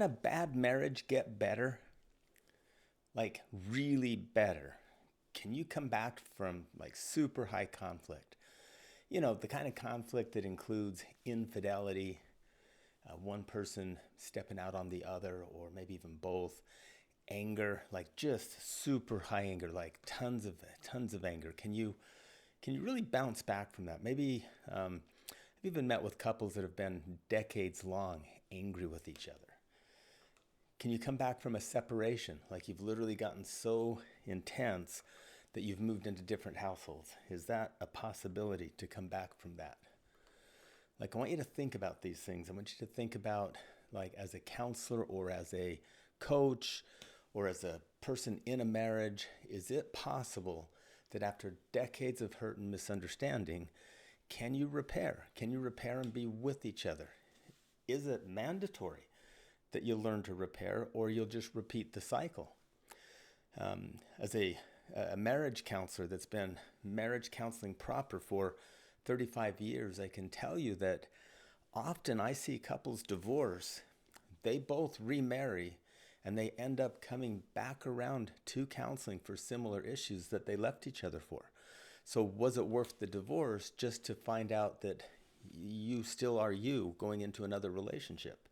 a bad marriage get better? Like really better? Can you come back from like super high conflict? You know, the kind of conflict that includes infidelity, one person stepping out on the other, or maybe even both, anger, like just super high anger, like tons of anger. Can you really bounce back from that? Maybe I've even met with couples that have been decades long angry with each other. Can you come back from a separation? Like you've literally gotten so intense that you've moved into different households. Is that a possibility to come back from that? Like, I want you to think about these things. I want you to think about, like, as a counselor or as a coach or as a person in a marriage, is it possible that after decades of hurt and misunderstanding, can you repair? Can you repair and be with each other? Is it mandatory that you learn to repair, or you'll just repeat the cycle? As a marriage counselor that's been marriage counseling proper for 35 years, I can tell you that often I see couples divorce, they both remarry, and they end up coming back around to counseling for similar issues that they left each other for. So was it worth the divorce just to find out that you still are you going into another relationship?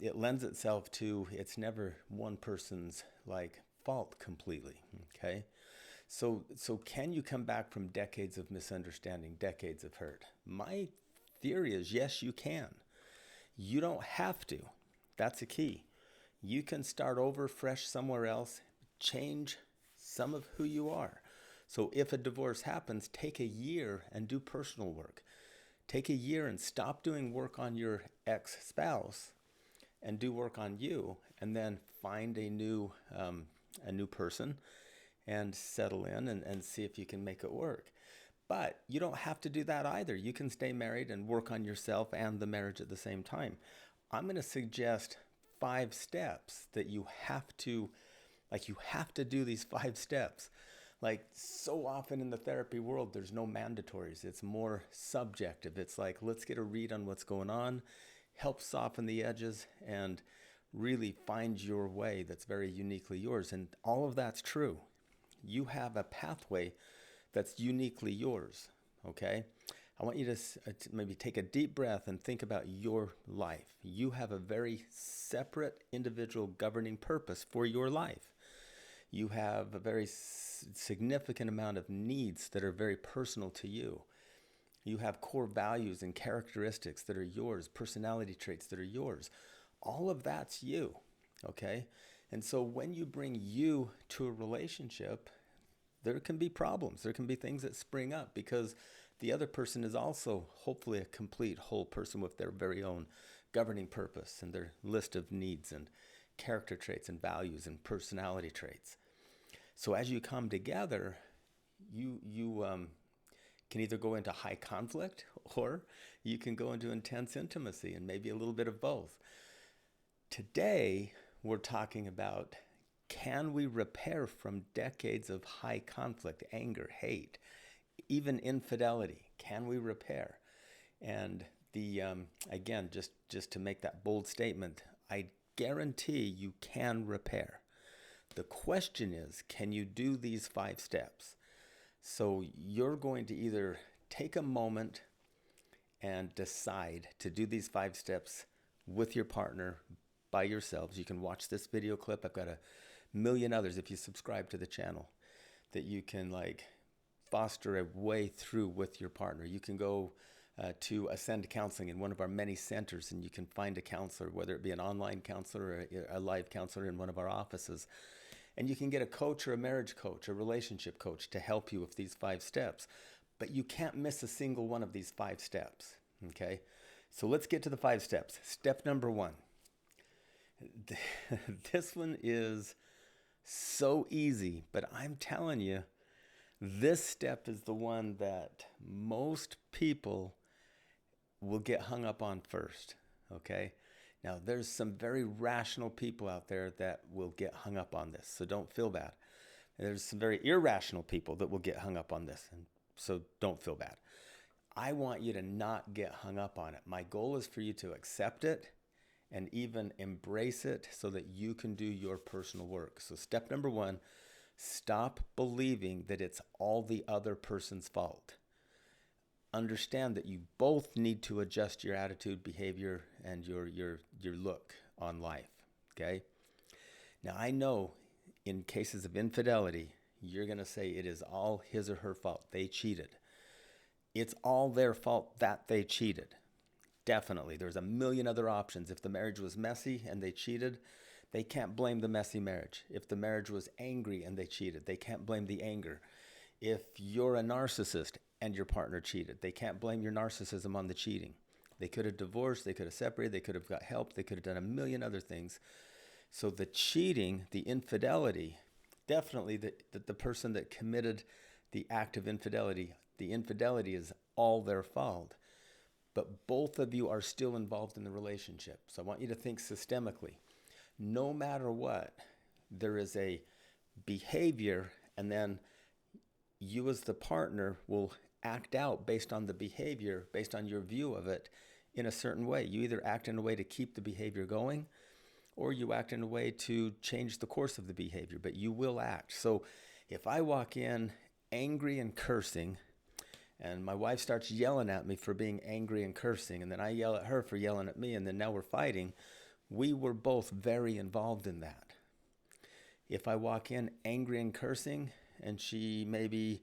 It lends itself to, it's never one person's like fault completely. Okay. So can you come back from decades of misunderstanding, decades of hurt? My theory is yes, you can. You don't have to. That's a key. You can start over fresh somewhere else, change some of who you are. So if a divorce happens, take a year and do personal work. Take a year and stop doing work on your ex-spouse and do work on you, and then find a new person and settle in and see if you can make it work. But you don't have to do that either. You can stay married and work on yourself and the marriage at the same time. I'm going to suggest 5 steps that you have to, like, you have to do these 5 steps. Like, so often in the therapy world, there's no mandatories. It's more subjective. It's like, let's get a read on what's going on, help soften the edges, and really find your way that's very uniquely yours. And all of that's true. You have a pathway that's uniquely yours, okay? I want you to maybe take a deep breath and think about your life. You have a very separate individual governing purpose for your life. You have a very significant amount of needs that are very personal to you. You have core values and characteristics that are yours, personality traits that are yours. All of that's you, okay? And so when you bring you to a relationship, there can be problems. There can be things that spring up because the other person is also hopefully a complete whole person with their very own governing purpose and their list of needs and character traits and values and personality traits. So as you come together, you can either go into high conflict or you can go into intense intimacy and maybe a little bit of both. Today, we're talking about, can we repair from decades of high conflict, anger, hate, even infidelity? Can we repair? And again, just to make that bold statement, I guarantee you can repair. The question is, can you do these 5 steps? So you're going to either take a moment and decide to do these 5 steps with your partner, by yourselves. You can watch this video clip. I've got a million others if you subscribe to the channel that you can like foster a way through with your partner. You can go to Ascend Counseling in one of our many centers, and you can find a counselor, whether it be an online counselor or a live counselor in one of our offices. And you can get a coach or a marriage coach, a relationship coach to help you with these 5 steps. But you can't miss a single one of these 5 steps, okay? So let's get to the 5 steps. Step number 1. This one is so easy, but I'm telling you, this step is the one that most people will get hung up on first, okay? Now, there's some very rational people out there that will get hung up on this, so don't feel bad. There's some very irrational people that will get hung up on this, and so don't feel bad. I want you to not get hung up on it. My goal is for you to accept it and even embrace it so that you can do your personal work. So step number one, stop believing that it's all the other person's fault. Understand that you both need to adjust your attitude, behavior, and your look on life. Okay? Now I know in cases of infidelity, you're going to say it is all his or her fault. They cheated. It's all their fault that they cheated. Definitely. There's a million other options. If the marriage was messy and they cheated, they can't blame the messy marriage. If the marriage was angry and they cheated, they can't blame the anger. If you're a narcissist and your partner cheated, they can't blame your narcissism on the cheating. They could have divorced, they could have separated, they could have got help, they could have done a million other things. So the cheating, the infidelity, definitely the person that committed the act of infidelity, the infidelity is all their fault. But both of you are still involved in the relationship. So I want you to think systemically. No matter what, there is a behavior, and then you as the partner will act out based on the behavior, based on your view of it in a certain way. You either act in a way to keep the behavior going, or you act in a way to change the course of the behavior, but you will act. So if I walk in angry and cursing, and my wife starts yelling at me for being angry and cursing, and then I yell at her for yelling at me, and then now we're fighting, we were both very involved in that. If I walk in angry and cursing, and she maybe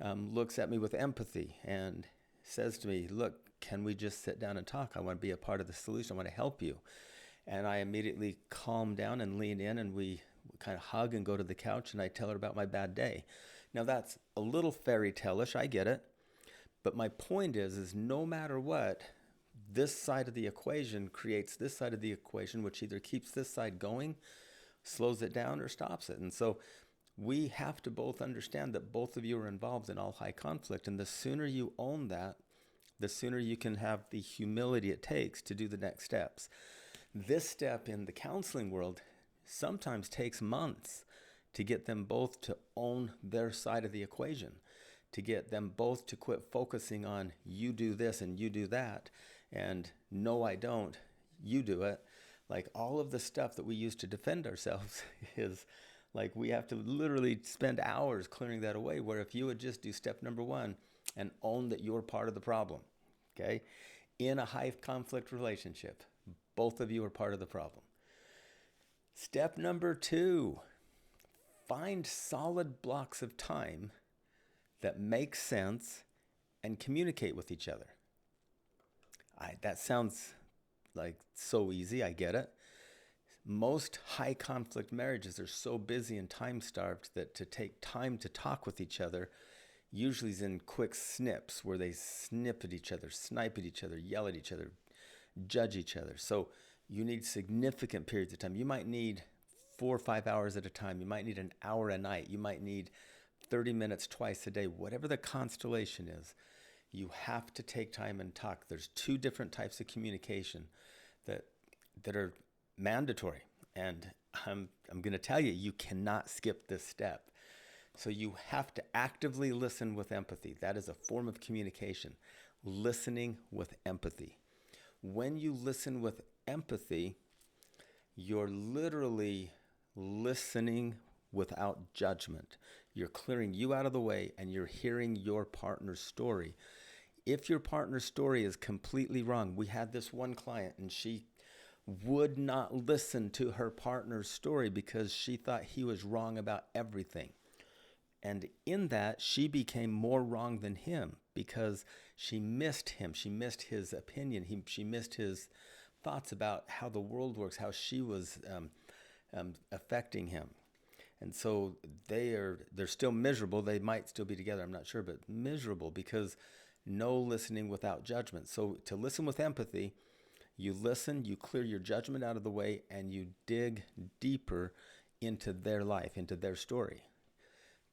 looks at me with empathy and says to me, look, can we just sit down and talk? I want to be a part of the solution. I want to help you. And I immediately calm down and lean in, and we kind of hug and go to the couch, and I tell her about my bad day. Now that's a little fairy tale-ish, I get it. But my point is no matter what, this side of the equation creates this side of the equation, which either keeps this side going, slows it down, or stops it. And so we have to both understand that both of you are involved in all high conflict. And the sooner you own that, the sooner you can have the humility it takes to do the next steps. This step in the counseling world sometimes takes months to get them both to own their side of the equation, to get them both to quit focusing on you do this and you do that, and no, I don't, you do it. Like all of the stuff that we use to defend ourselves is like we have to literally spend hours clearing that away, where if you would just do step number one and own that you're part of the problem, okay? In a high conflict relationship, both of you are part of the problem. Step number two, find solid blocks of time that make sense and communicate with each other. That sounds like so easy, I get it. Most high conflict marriages are so busy and time starved that to take time to talk with each other usually is in quick snips where they snip at each other, snipe at each other, yell at each other, judge each other. So you need significant periods of time. You might need 4 or 5 hours at a time. You might need an hour a night. You might need 30 minutes twice a day. Whatever the constellation is, you have to take time and talk. There's 2 different types of communication that are mandatory. And I'm going to tell you, you cannot skip this step. So you have to actively listen with empathy. That is a form of communication, listening with empathy. When you listen with empathy, you're literally listening without judgment. You're clearing you out of the way, and you're hearing your partner's story. If your partner's story is completely wrong, we had this one client, and she would not listen to her partner's story because she thought he was wrong about everything. And in that, she became more wrong than him because she missed him. She missed his opinion. She missed his thoughts about how the world works, how she was affecting him. And so they're still miserable. They might still be together, I'm not sure, but miserable because no listening without judgment. So to listen with empathy, you listen, you clear your judgment out of the way, and you dig deeper into their life, into their story.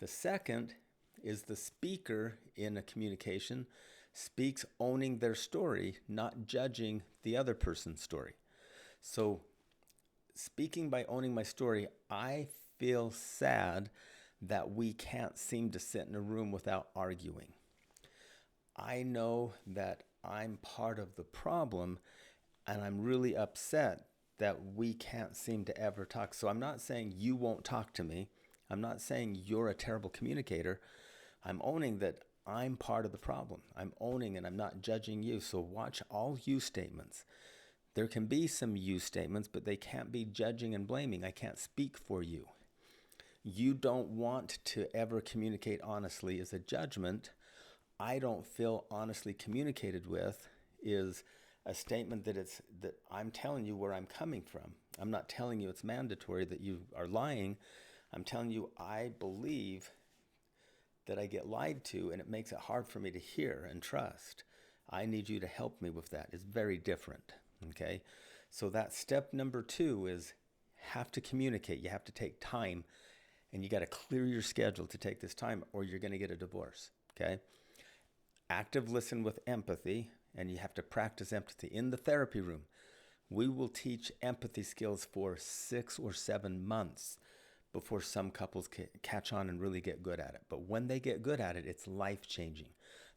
The second is the speaker in a communication speaks owning their story, not judging the other person's story. So speaking by owning my story, I feel sad that we can't seem to sit in a room without arguing. I know that I'm part of the problem, And I'm really upset that we can't seem to ever talk. So I'm not saying you won't talk to me. I'm not saying you're a terrible communicator. I'm owning that I'm part of the problem. I'm owning and I'm not judging you. So watch all you statements. There can be some you statements, but they can't be judging and blaming. I can't speak for you. You don't want to ever communicate honestly is a judgment. I don't feel honestly communicated with is a statement that I'm telling you where I'm coming from. I'm not telling you it's mandatory that you are lying. I'm telling you I believe that I get lied to, and it makes it hard for me to hear and trust. I need you to help me with that. It's very different. Okay? So that step number 2 is have to communicate. You have to take time, and you got to clear your schedule to take this time, or you're going to get a divorce. Okay? Active listen with empathy, and you have to practice empathy in the therapy room. We will teach empathy skills for 6 or 7 months before some couples catch on and really get good at it. But when they get good at it, it's life-changing.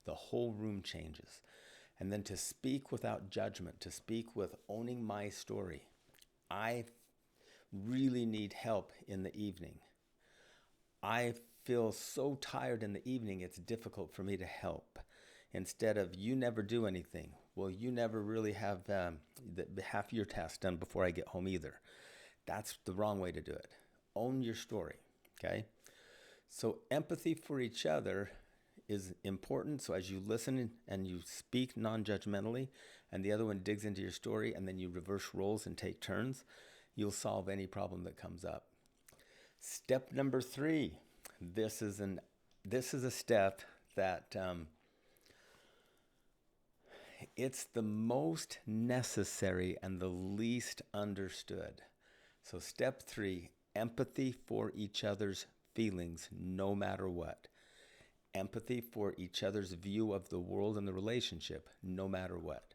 The whole room changes. And then to speak without judgment, to speak with owning my story. I really need help in the evening. I feel so tired in the evening, it's difficult for me to help. Instead of, you never do anything. Well, you never really have half your tasks done before I get home either. That's the wrong way to do it. Own your story, okay? So empathy for each other is important. So as you listen and you speak non-judgmentally, and the other one digs into your story, and then you reverse roles and take turns, you'll solve any problem that comes up. Step number 3. This is a step that it's the most necessary and the least understood. So step 3, empathy for each other's feelings no matter what. Empathy for each other's view of the world and the relationship no matter what.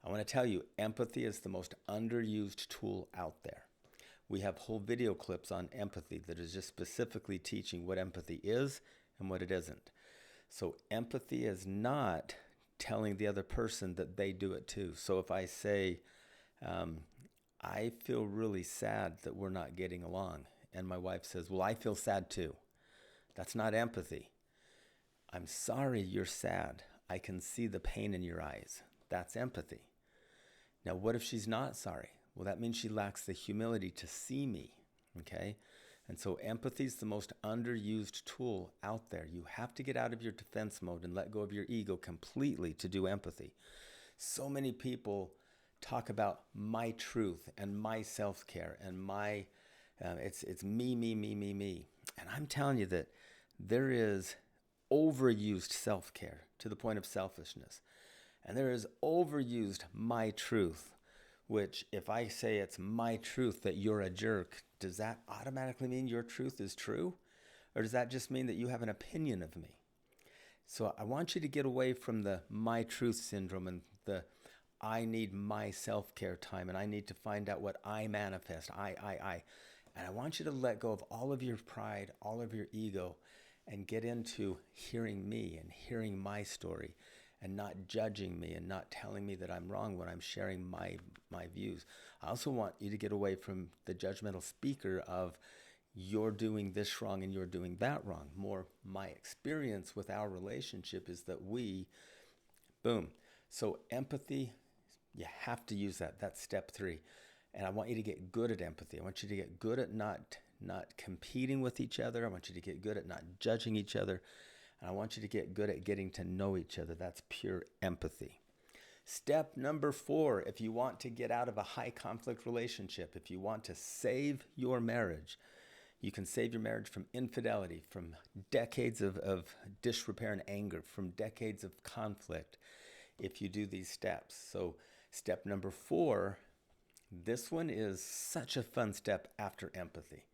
I want to tell you, empathy is the most underused tool out there. We have whole video clips on empathy that is just specifically teaching what empathy is and what it isn't. So empathy is not telling the other person that they do it too. So if I say, I feel really sad that we're not getting along, and my wife says, well, I feel sad too. That's not empathy. I'm sorry you're sad. I can see the pain in your eyes. That's empathy. Now, what if she's not sorry? Well, that means she lacks the humility to see me, okay? And so empathy is the most underused tool out there. You have to get out of your defense mode and let go of your ego completely to do empathy. So many people talk about my truth and my self-care and my, it's me. And I'm telling you that there is overused self-care to the point of selfishness. And there is overused my truth, which if I say it's my truth that you're a jerk, does that automatically mean your truth is true? Or does that just mean that you have an opinion of me? So I want you to get away from the my truth syndrome and the I need my self-care time and I need to find out what I manifest, I. And I want you to let go of all of your pride, all of your ego, and get into hearing me and hearing my story and not judging me and not telling me that I'm wrong when I'm sharing my views. I also want you to get away from the judgmental speaker of you're doing this wrong and you're doing that wrong. More my experience with our relationship is that boom. So empathy, you have to use that. That's step 3. And I want you to get good at empathy. I want you to get good at not competing with each other. I want you to get good at not judging each other. And I want you to get good at getting to know each other. That's pure empathy. Step number 4, if you want to get out of a high conflict relationship, if you want to save your marriage, you can save your marriage from infidelity, from decades of disrepair and anger, from decades of conflict, if you do these steps. So step number 4, this one is such a fun step after empathy.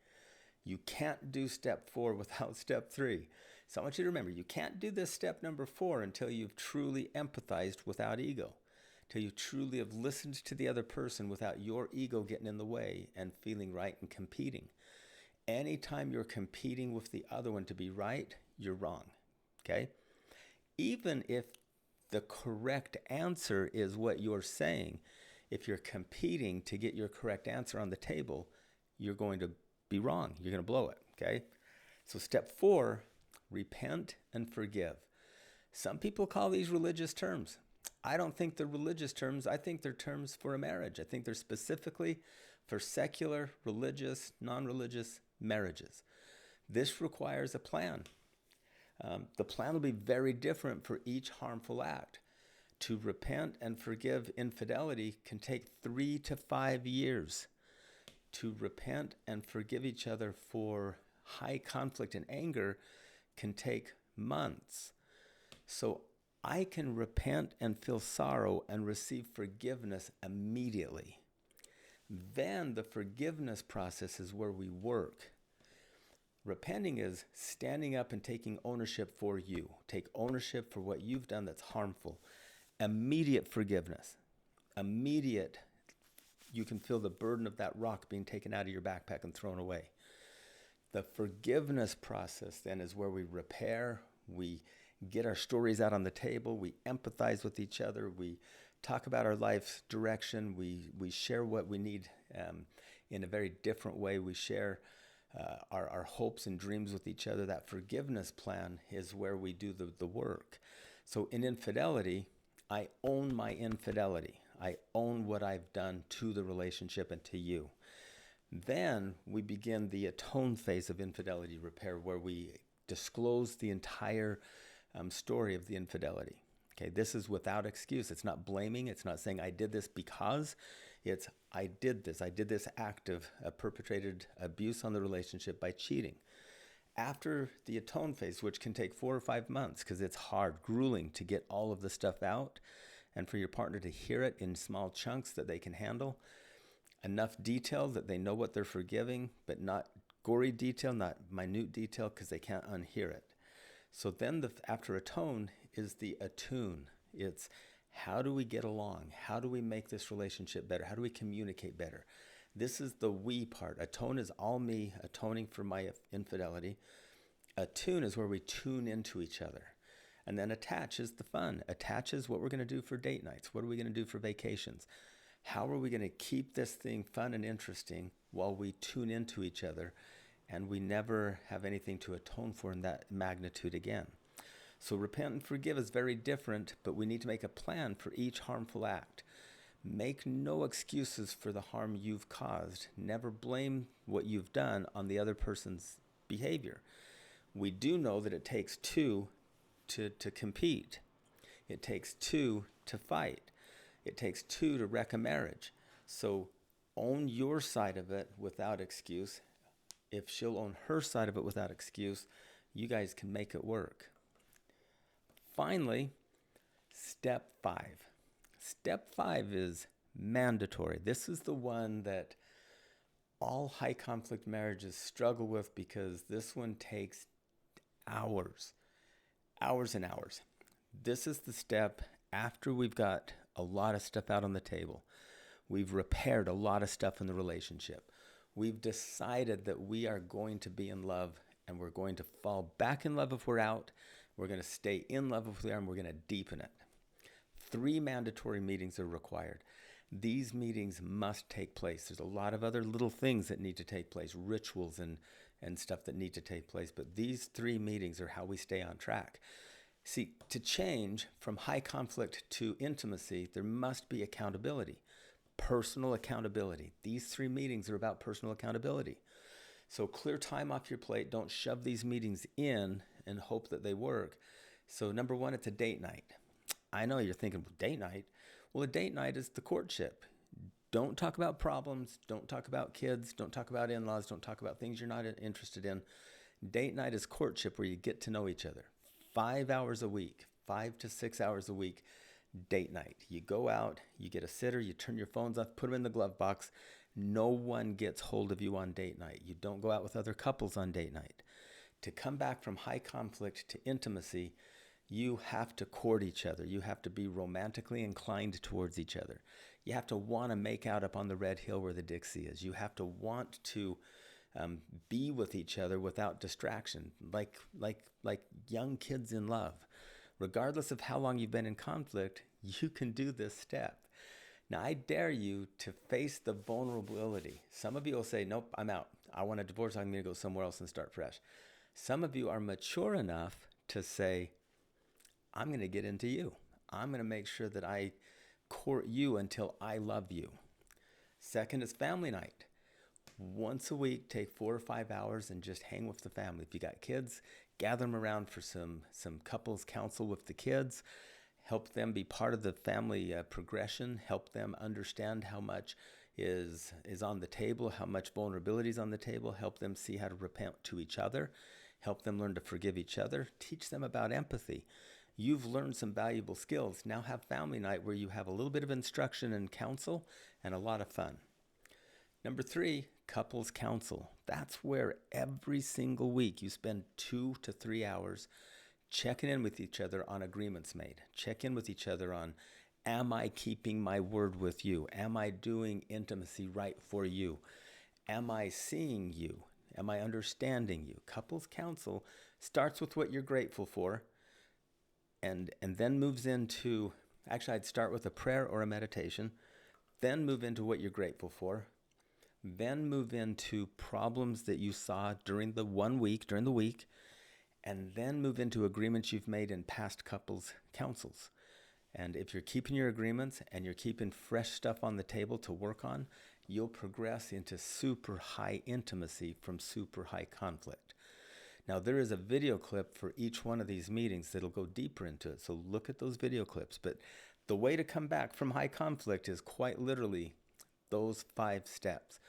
You can't do step 4 without step 3. So I want you to remember, you can't do this step number 4 until you've truly empathized without ego, until you truly have listened to the other person without your ego getting in the way and feeling right and competing. Anytime you're competing with the other one to be right, you're wrong, okay? Even if the correct answer is what you're saying, If you're competing to get your correct answer on the table, you're going to be wrong. You're going to blow it, okay? So step 4, repent and forgive. Some people call these religious terms. I don't think they're religious terms. I think they're terms for a marriage. I think they're specifically for secular, religious, non-religious marriages. This requires a plan. The plan will be very different for each harmful act. To repent and forgive infidelity can take 3 to 5 years. To repent and forgive each other for high conflict and anger can take months. So I can repent and feel sorrow and receive forgiveness immediately. Then the forgiveness process is where we work. Repenting is standing up and taking ownership for you. Take ownership for what you've done that's harmful. Immediate forgiveness. Immediate, you can feel the burden of that rock being taken out of your backpack and thrown away. The forgiveness process then is where we repair, we get our stories out on the table, we empathize with each other, we talk about our life's direction, we share what we need in a very different way. We share our hopes and dreams with each other. That forgiveness plan is where we do the work. So in infidelity, I own my infidelity. I own what I've done to the relationship and to you. Then we begin the atone phase of infidelity repair, where we disclose the entire story of the infidelity. Okay, this is without excuse. It's not blaming. It's not saying I did this because. It's I did this act of perpetrated abuse on the relationship by cheating. After the atone phase, which can take 4 or 5 months because it's hard, grueling to get all of the stuff out and for your partner to hear it in small chunks that they can handle, enough detail that they know what they're forgiving, but not gory detail, not minute detail, because they can't unhear it. So then after atone is the attune. It's how do we get along? How do we make this relationship better? How do we communicate better? This is the we part. Atone is all me atoning for my infidelity. Attune is where we tune into each other. And then attach is the fun. Attach is what we're going to do for date nights. What are we going to do for vacations? How are we going to keep this thing fun and interesting while we tune into each other and we never have anything to atone for in that magnitude again? So repent and forgive is very different, but we need to make a plan for each harmful act. Make no excuses for the harm you've caused. Never blame what you've done on the other person's behavior. We do know that it takes 2 to compete. It takes 2 to fight. It takes 2 to wreck a marriage. So own your side of it without excuse. If she'll own her side of it without excuse, you guys can make it work. Finally, step 5. Step 5 is mandatory. This is the one that all high conflict marriages struggle with because this one takes hours and hours. This is the step after we've got a lot of stuff out on the table. We've repaired a lot of stuff in the relationship. We've decided that we are going to be in love and we're going to fall back in love if we're out. We're going to stay in love if we are, and we're going to deepen it. 3 mandatory meetings are required. These meetings must take place. There's a lot of other little things that need to take place, rituals and stuff that need to take place, but these 3 meetings are how we stay on track. See, to change from high conflict to intimacy, there must be accountability, personal accountability. These 3 meetings are about personal accountability. So clear time off your plate. Don't shove these meetings in and hope that they work. So number 1, it's a date night. I know you're thinking, well, date night? Well, a date night is the courtship. Don't talk about problems. Don't talk about kids. Don't talk about in-laws. Don't talk about things you're not interested in. Date night is courtship, where you get to know each other. 5 hours a week, 5 to 6 hours a week, date night. You go out, you get a sitter, you turn your phones off, put them in the glove box. No one gets hold of you on date night. You don't go out with other couples on date night. To come back from high conflict to intimacy, you have to court each other. You have to be romantically inclined towards each other. You have to want to make out up on the red hill where the Dixie is. You have to want to be with each other without distraction, like young kids in love. Regardless of how long you've been in conflict, you can do this step. Now, I dare you to face the vulnerability. Some of you will say, nope, I'm out. I want a divorce. I'm going to go somewhere else and start fresh. Some of you are mature enough to say, I'm going to get into you. I'm going to make sure that I court you until I love you. Second is family night. Once a week, take 4 or 5 hours and just hang with the family. If you got kids, gather them around for some couples counsel with the kids. Help them be part of the family progression. Help them understand how much is on the table, how much vulnerability is on the table. Help them see how to repent to each other. Help them learn to forgive each other. Teach them about empathy. You've learned some valuable skills. Now have family night where you have a little bit of instruction and counsel and a lot of fun. Number 3, couples counsel. That's where every single week you spend 2 to 3 hours checking in with each other on agreements made. Check in with each other on, am I keeping my word with you? Am I doing intimacy right for you? Am I seeing you? Am I understanding you? Couples counsel starts with what you're grateful for and then moves into, actually I'd start with a prayer or a meditation, then move into what you're grateful for, then move into problems that you saw during the week, and then move into agreements you've made in past couples counsels. And if you're keeping your agreements and you're keeping fresh stuff on the table to work on, you'll progress into super high intimacy from super high conflict. Now, there is a video clip for each one of these meetings that'll go deeper into it, so look at those video clips. But the way to come back from high conflict is quite literally those 5 steps.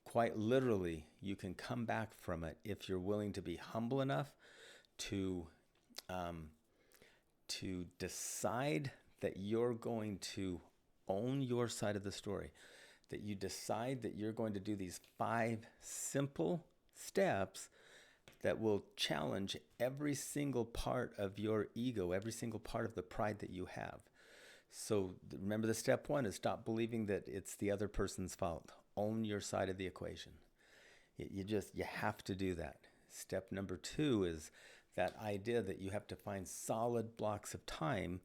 Quite literally, you can come back from it if you're willing to be humble enough to decide that you're going to own your side of the story, that you decide that you're going to do these 5 simple steps that will challenge every single part of your ego, every single part of the pride that you have. So remember, the step 1 is stop believing that it's the other person's fault. Own your side of the equation. You have to do that. Step number 2 is that idea that you have to find solid blocks of time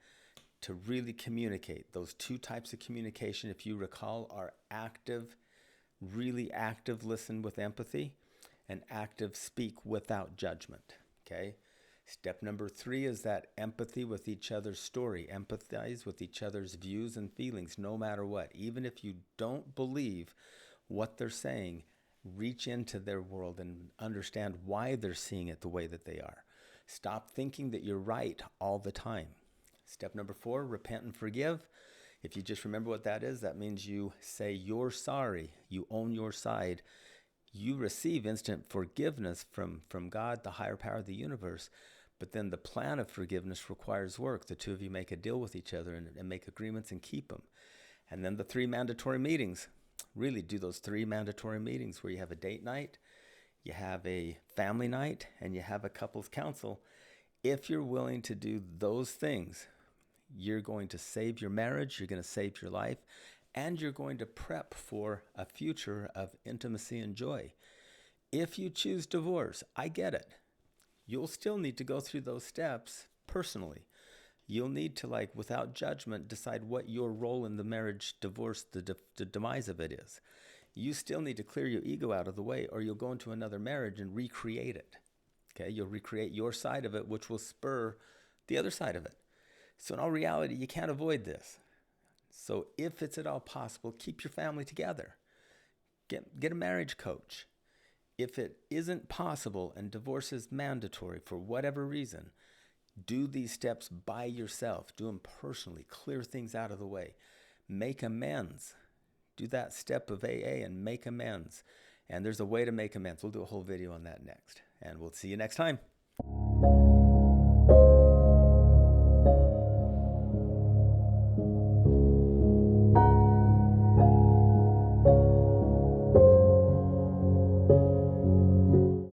to really communicate. Those 2 types of communication, if you recall, are active, really active listen with empathy, and active speak without judgment. Okay? Step number 3 is that empathy with each other's story. Empathize with each other's views and feelings no matter what. Even if you don't believe what they're saying, reach into their world and understand why they're seeing it the way that they are. Stop thinking that you're right all the time. Step number 4, repent and forgive. If you just remember what that is, that means you say you're sorry. You own your side. You receive instant forgiveness from God, the higher power of the universe. But then the plan of forgiveness requires work. The 2 of you make a deal with each other and make agreements and keep them. And then the 3 mandatory meetings. Really do those 3 mandatory meetings where you have a date night, you have a family night, and you have a couples counsel. If you're willing to do those things, you're going to save your marriage, you're going to save your life, and you're going to prep for a future of intimacy and joy. If you choose divorce, I get it. You'll still need to go through those steps personally. You'll need to, without judgment, decide what your role in the marriage divorce, the demise of it is. You still need to clear your ego out of the way, or you'll go into another marriage and recreate it. Okay, you'll recreate your side of it, which will spur the other side of it. So in all reality, you can't avoid this. So if it's at all possible, keep your family together. Get a marriage coach. If it isn't possible and divorce is mandatory for whatever reason, do these steps by yourself. Do them personally. Clear things out of the way. Make amends. Do that step of AA and make amends. And there's a way to make amends. We'll do a whole video on that next. And we'll see you next time.